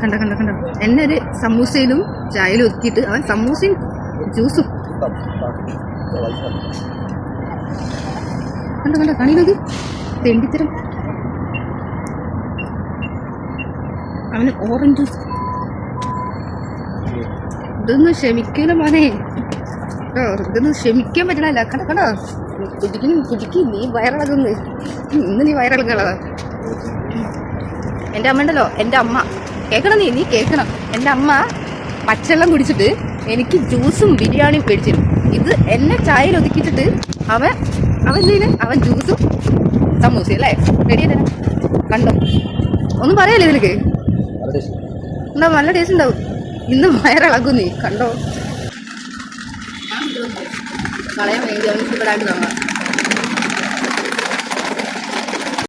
കണ്ട കണ്ട കണ്ട എന്നെ ഒരു സമൂസയിലും ചായയിലും ഒതുക്കിയിട്ട് അവൻ സമൂസയും ജ്യൂസും കണ്ട കണ്ട കണിയിലൊക്കെ തെണ്ടിത്തരം. അവന് ഓറഞ്ച് ജ്യൂസ്. ഇതൊന്നും ക്ഷമിക്കൂല മോനെ കേട്ടോ, ഇതൊന്നും ക്ഷമിക്കാൻ പറ്റണല്ല. കണ്ട കണ്ടോ കുടിക്കും നീ വയറിളകുന്നു. ഇന്ന് നീ വയറിളകളാ. എൻ്റെ അമ്മ ഉണ്ടല്ലോ, എൻ്റെ അമ്മ കേൾക്കണം, നീ കേൾക്കണം. എൻ്റെ അമ്മ പച്ചവെള്ളം കുടിച്ചിട്ട് എനിക്ക് ജ്യൂസും ബിരിയാണിയും മേടിച്ചിരുന്നു. ഇത് എന്നെ ചായയിൽ ഒതുക്കിച്ചിട്ട് അവൻ അവൻ ജ്യൂസും സമൂസയും അല്ലേ റെഡി തരാം. കണ്ടോ, ഒന്നും പറയല്ലേ നിനക്ക്? എന്താ നല്ല ടേസ്റ്റ് ഉണ്ടാവും. ഇന്ന് വയറിളകും നീ കണ്ടോ. കളയാൻ വേണ്ടി അവൻ ഇഷ്ടപ്പെടാണ്ട് നോക്കാം.